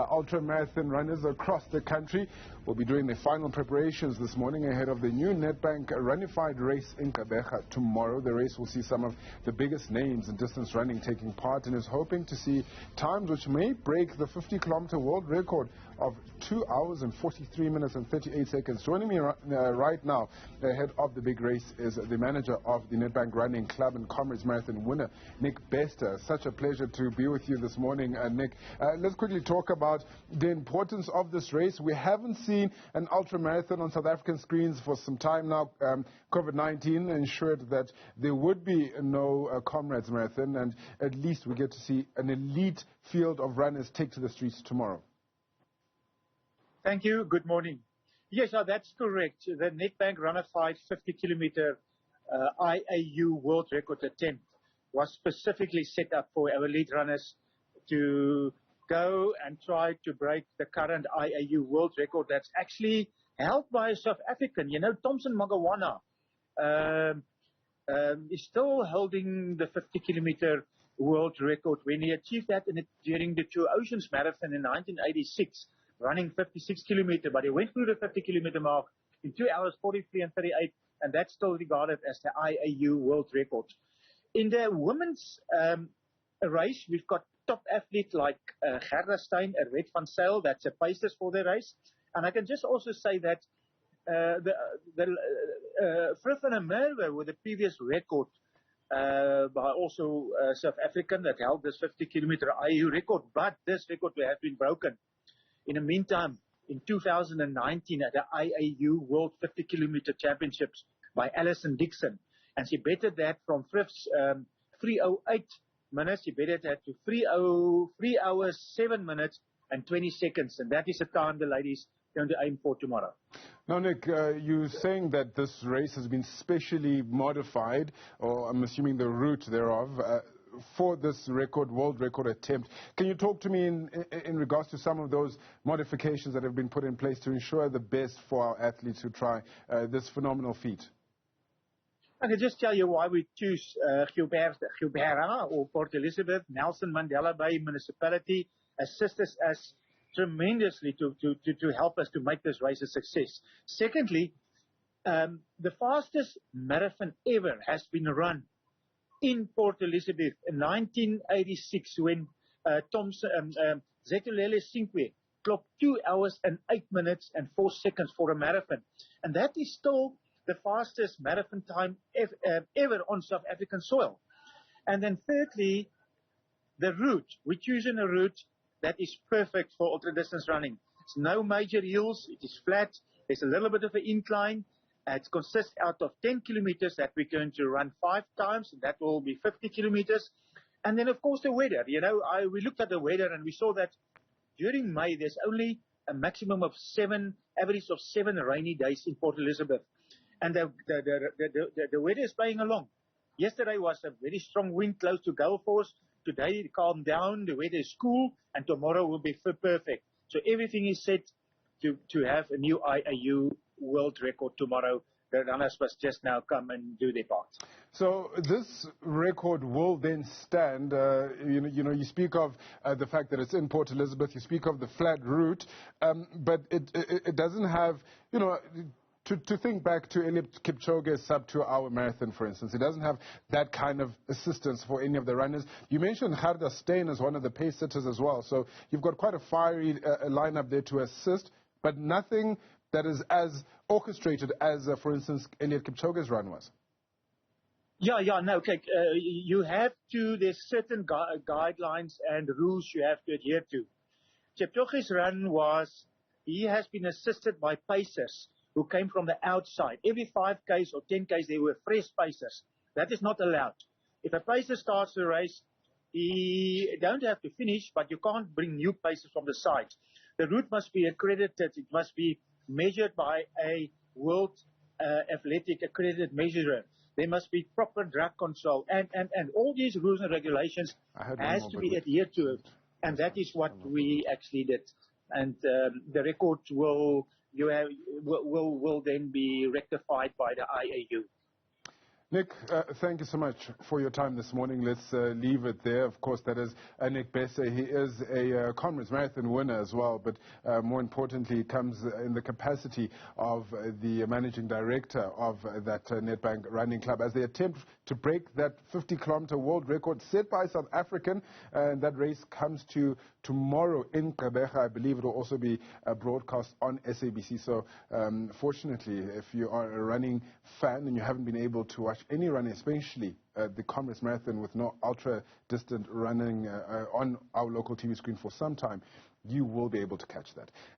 ultramarathon runners across the country will be doing their final preparations this morning ahead of the new Nedbank Runified race in Gqeberha tomorrow. The race will see some of the biggest names in distance running taking part and is hoping to see times which may break the 50-kilometer world record of 2 hours and 43 minutes and 38 seconds. Joining me right now ahead of the big race is the manager of the Nedbank Running Club and Comrades Marathon winner, Gqeberha. Such a pleasure to be with you this morning, Nick. Let's quickly talk about the importance of this race. We haven't seen an ultramarathon on South African screens for some time now. COVID-19 ensured that there would be no Comrades Marathon, and at least we get to see an elite field of runners take to the streets tomorrow. Thank you. Good morning. Yes, that's correct. The Nedbank Runified 50-kilometer IAU world record attempt was specifically set up for our elite runners to go and try to break the current IAU world record that's actually held by a South African. You know, Thompson Magawana is still holding the 50-kilometer world record when he achieved that during the Two Oceans Marathon in 1986, running 56 kilometers, but he went through the 50-kilometer mark in 2 hours, 43 and 38, and that's still regarded as the IAU world record. In the women's race, we've got top athletes like Gqeberha and Red van Zyl, that's a pacers for the race. And I can just also say that Frith and Merwe with the previous record by also South African that held this 50-kilometer IAU record, but this record has been broken. In the meantime, in 2019 at the IAU World 50-kilometer Championships by Alison Dixon, and she bettered that from Frith's 3:08 minutes, she bettered that to 3 hours, 7 minutes and 20 seconds, and that is the time the ladies are going to aim for tomorrow. Now, Nick, you're saying that this race has been specially modified, or I'm assuming the route thereof, for this world record attempt. Can you talk to me in regards to some of those modifications that have been put in place to ensure the best for our athletes who try this phenomenal feat? I can just tell you why we choose Gqeberha or Port Elizabeth. Nelson Mandela Bay Municipality assisted us tremendously to help us to make this race a success. Secondly, the fastest marathon ever has been run in Port Elizabeth in 1986 when Zetulele Sinkwe clocked 2 hours and 8 minutes and 4 seconds for a marathon. And that is still the fastest marathon time ever on South African soil. And then thirdly, the route. We're choosing a route that is perfect for ultra-distance running. It's no major hills. It is flat. There's a little bit of an incline. It consists out of 10 kilometers that we're going to run 5 times. And that will be 50 kilometers. And then, of course, the weather. You know, we looked at the weather and we saw that during May, there's only a maximum of average of 7 rainy days in Port Elizabeth. And the weather is playing along. Yesterday was a very strong wind close to Gale Force. Today it calmed down. The weather is cool. And tomorrow will be perfect. So everything is set to have a new IAU world record tomorrow. The runners must just now come and do their part. So this record will then stand. You speak of the fact that it's in Port Elizabeth. You speak of the flat route, but it doesn't have, to think back to Eliud Kipchoge's sub-2-hour marathon, for instance, it doesn't have that kind of assistance for any of the runners. You mentioned Gqeberha Steyn as one of the pace setters as well. So you've got quite a fiery lineup there to assist, but nothing that is as orchestrated as, for instance, Eliud Kipchoge's run was. Okay. You have to, there's certain guidelines and rules you have to adhere to. Kipchoge's run he has been assisted by pacers who came from the outside. Every 5Ks or 10Ks, there were fresh pacers. That is not allowed. If a pacer starts the race, he don't have to finish, but you can't bring new pacers from the side. The route must be accredited. It must be measured by a World Athletic accredited measurer. There must be proper drug control. And all these rules and regulations has to be adhered to. And that is what we actually did. And the record will then be rectified by the IAU. Nick, thank you so much for your time this morning. Let's leave it there. Of course, that is Nick Gqeberha. He is a Comrades Marathon winner as well, but more importantly, he comes in the capacity of the managing director of that Nedbank running club as they attempt to break that 50-kilometer world record set by a South African. And that race comes to tomorrow in Gqeberha. I believe it will also be broadcast on SABC. So fortunately, if you are a running fan and you haven't been able to watch any running, especially the Comrades Marathon with no ultra-distant running on our local TV screen for some time, you will be able to catch that.